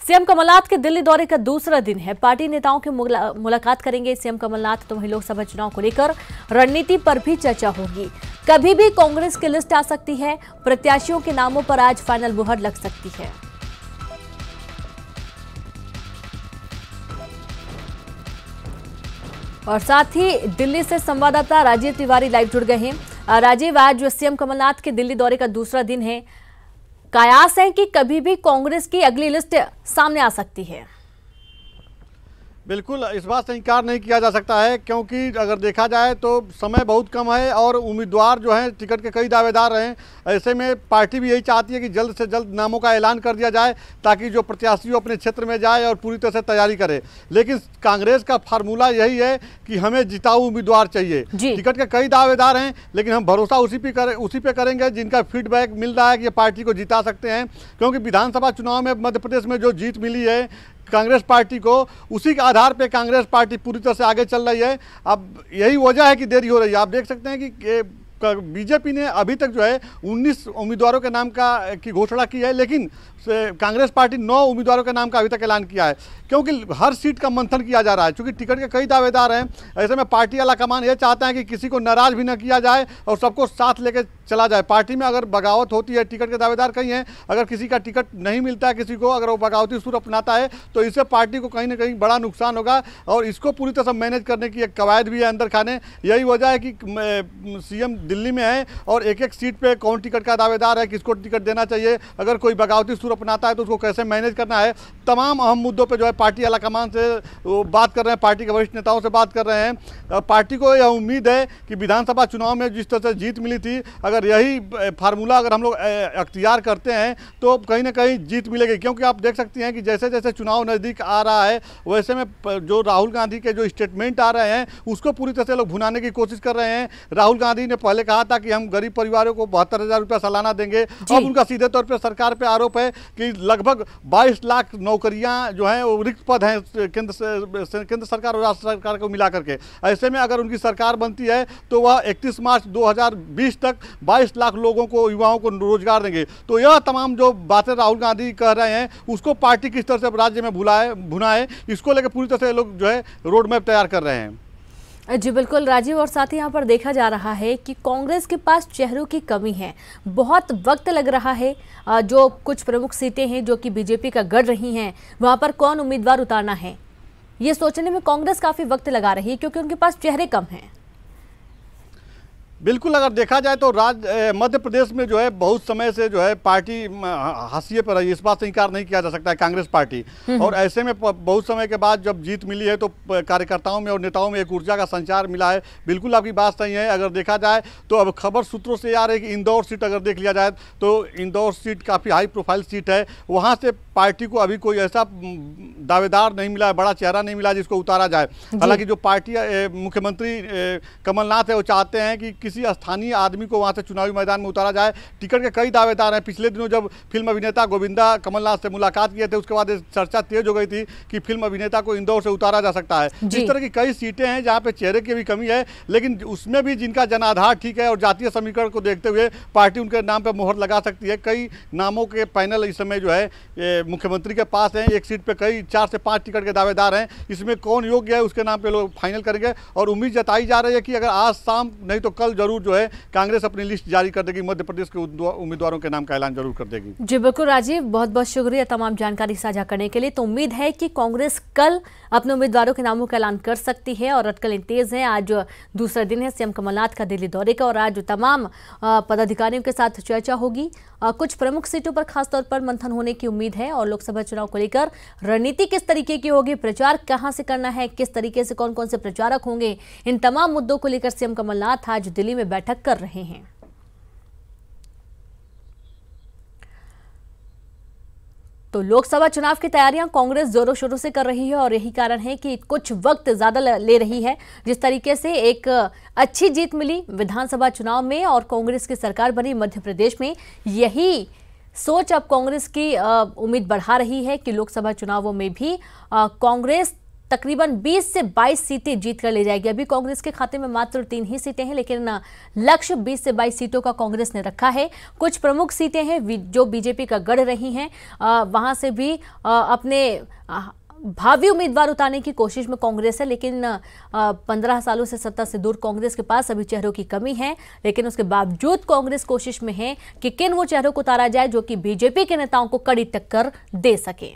CM Kamal Nath के दिल्ली दौरे का दूसरा दिन है। पार्टी नेताओं की मुलाकात करेंगे सीएम कमलनाथ। तो वहीं लोकसभा चुनाव को लेकर रणनीति पर भी चर्चा होगी। कभी भी कांग्रेस की लिस्ट आ सकती है। प्रत्याशियों के नामों पर आज फाइनल मुहर लग सकती है। और साथ ही दिल्ली से संवाददाता राजीव तिवारी लाइव जुड़ गए हैं। राजीव, आज सीएम कमलनाथ के दिल्ली दौरे का दूसरा दिन है। कयास है कि कभी भी कांग्रेस की अगली लिस्ट सामने आ सकती है। बिल्कुल, इस बात से इनकार नहीं किया जा सकता है, क्योंकि अगर देखा जाए तो समय बहुत कम है और उम्मीदवार जो हैं टिकट के कई दावेदार हैं। ऐसे में पार्टी भी यही चाहती है कि जल्द से जल्द नामों का ऐलान कर दिया जाए, ताकि जो प्रत्याशी अपने क्षेत्र में जाए और पूरी तरह से तैयारी करे। लेकिन कांग्रेस का फार्मूला यही है कि हमें जिताऊ उम्मीदवार चाहिए। टिकट के कई दावेदार हैं, लेकिन हम भरोसा उसी पे करेंगे जिनका फीडबैक मिल रहा है कि ये पार्टी को जिता सकते हैं। क्योंकि विधानसभा चुनाव में मध्य प्रदेश में जो जीत मिली है कांग्रेस पार्टी को, उसी के आधार पे कांग्रेस पार्टी पूरी तरह से आगे चल रही है। अब यही वजह है कि देरी हो रही है। आप देख सकते हैं कि बीजेपी ने अभी तक जो है 19 उम्मीदवारों के नाम की घोषणा की है, लेकिन कांग्रेस पार्टी 9 उम्मीदवारों के नाम का अभी तक ऐलान किया है, क्योंकि हर सीट का मंथन किया जा रहा है। क्योंकि टिकट के कई दावेदार हैं, ऐसे में पार्टी वाला कमान ये चाहता है कि किसी को नाराज भी न किया जाए और सबको साथ लेके चला जाए। पार्टी में अगर बगावत होती है, टिकट के दावेदार कई हैं, अगर किसी का टिकट नहीं मिलता है किसी को, अगर वो बगावती सुर अपनाता है तो इससे पार्टी को कहीं ना कहीं बड़ा नुकसान होगा। और इसको पूरी तरह से मैनेज करने की एक कवायद भी है अंदर खाने। यही वजह है कि सीएम दिल्ली में है और एक एक सीट पे कौन टिकट का दावेदार है, किसको टिकट देना चाहिए, अगर कोई बगावती सुर अपनाता है तो उसको कैसे मैनेज करना है, तमाम अहम मुद्दों पे जो है पार्टी आला कमान से वो बात कर रहे हैं, पार्टी के वरिष्ठ नेताओं से बात कर रहे हैं। पार्टी को यह उम्मीद है कि विधानसभा चुनाव में जिस तरह से जीत मिली थी, अगर यही फार्मूला अगर हम लोग अख्तियार करते हैं तो कहीं ना कहीं जीत मिलेगी। क्योंकि आप देख सकती हैं कि जैसे जैसे चुनाव नज़दीक आ रहा है, वैसे में जो राहुल गांधी के जो स्टेटमेंट आ रहे हैं उसको पूरी तरह से लोग भुनाने की कोशिश कर रहे हैं। राहुल गांधी ने पहले कहा था कि हम गरीब परिवारों को 72,000 रुपया सालाना देंगे। अब उनका सीधे तौर पर सरकार पर आरोप है कि लगभग 22 लाख नौकरियां जो हैं वो रिक्त पद हैं केंद्र सरकार और राज्य सरकार को मिला करके। ऐसे में अगर उनकी सरकार बनती है तो वह 31 मार्च 2020 तक 22 लाख लोगों को, युवाओं को रोजगार देंगे। तो यह तमाम जो बातें राहुल गांधी कह रहे हैं उसको पार्टी किस तरह से राज्य में भुनाए, इसको लेकर पूरी तरह से लोग जो है रोड मैप तैयार कर रहे हैं। जी बिल्कुल राजीव, और साथ ही यहाँ पर देखा जा रहा है कि कांग्रेस के पास चेहरों की कमी है। बहुत वक्त लग रहा है। जो कुछ प्रमुख सीटें हैं जो कि बीजेपी का गढ़ रही हैं, वहाँ पर कौन उम्मीदवार उतारना है, ये सोचने में कांग्रेस काफ़ी वक्त लगा रही है, क्योंकि उनके पास चेहरे कम हैं। बिल्कुल, अगर देखा जाए तो मध्य प्रदेश में जो है बहुत समय से जो है पार्टी हाशिए पर है, इस बात से इनकार नहीं किया जा सकता है कांग्रेस पार्टी। और ऐसे में बहुत समय के बाद जब जीत मिली है तो कार्यकर्ताओं में और नेताओं में एक ऊर्जा का संचार मिला है। बिल्कुल आपकी बात सही है। अगर देखा जाए तो अब खबर सूत्रों से आ रही है कि इंदौर सीट अगर देख लिया जाए तो इंदौर सीट काफ़ी हाई प्रोफाइल सीट है। वहाँ से पार्टी को अभी कोई ऐसा दावेदार नहीं मिला है, बड़ा चेहरा नहीं मिला जिसको उतारा जाए। हालांकि जो पार्टी मुख्यमंत्री कमलनाथ है वो चाहते हैं कि किसी स्थानीय आदमी को वहां से चुनावी मैदान में उतारा जाए। टिकट के कई दावेदार हैं। पिछले दिनों जब फिल्म अभिनेता गोविंदा कमलनाथ से मुलाकात किए थे, उसके बाद चर्चा तेज हो गई थी कि फिल्म अभिनेता को इंदौर से उतारा जा सकता है। इस तरह की कई सीटें हैं जहां पे चेहरे की भी कमी है, लेकिन उसमें भी जिनका जनाधार ठीक है और जातीय समीकरण को देखते हुए पार्टी उनके नाम पर मोहर लगा सकती है। कई नामों के पैनल इस समय जो है मुख्यमंत्री के पास हैं। एक सीट पे कई 4 से 5 टिकट के दावेदार हैं। इसमें कौन योग्य है उसके नाम पे लोग फाइनल करेंगे और उम्मीद जताई जा रही है कि अगर आज शाम नहीं तो कल जरूर जो है कांग्रेस अपनी लिस्ट जारी कर देगी। मध्य प्रदेश के उम्मीदवारों के नाम का ऐलान जरूर कर देगी। जी बिल्कुल राजीव, बहुत बहुत शुक्रिया तमाम जानकारी साझा करने के लिए। तो उम्मीद है कि कांग्रेस कल अपने उम्मीदवारों के नामों का ऐलान कर सकती है और अटकलें तेज हैं। आज दूसरा दिन है सीएम कमलनाथ का दिल्ली दौरे का और आज तमाम पदाधिकारियों के साथ चर्चा होगी। कुछ प्रमुख सीटों पर खासतौर पर मंथन होने की उम्मीद है और लोकसभा चुनाव को लेकर रणनीति किस तरीके की होगी, प्रचार कहां से करना है, किस तरीके से कौन कौन से प्रचारक होंगे, इन तमाम मुद्दों को लेकर सीएम कमलनाथ आज दिल्ली में बैठक कर रहे हैं। तो लोकसभा चुनाव की तैयारियां कांग्रेस जोरों शोरों से कर रही है और यही कारण है कि कुछ वक्त ज्यादा ले रही है। जिस तरीके से एक अच्छी जीत मिली विधानसभा चुनाव में और कांग्रेस की सरकार बनी मध्य प्रदेश में, यही सोच अब कांग्रेस की उम्मीद बढ़ा रही है कि लोकसभा चुनावों में भी कांग्रेस तकरीबन 20 से 22 सीटें जीत कर ले जाएगी। अभी कांग्रेस के खाते में मात्र 3 ही सीटें हैं, लेकिन लक्ष्य 20 से 22 सीटों का कांग्रेस ने रखा है। कुछ प्रमुख सीटें हैं जो बीजेपी का गढ़ रही हैं, वहां से भी अपने भावी उम्मीदवार उतारने की कोशिश में कांग्रेस है, लेकिन 15 सालों से सत्ता से दूर कांग्रेस के पास अभी चेहरों की कमी है। लेकिन उसके बावजूद कांग्रेस कोशिश में है कि किन वो चेहरों को उतारा जाए जो कि बीजेपी के नेताओं को कड़ी टक्कर दे सके।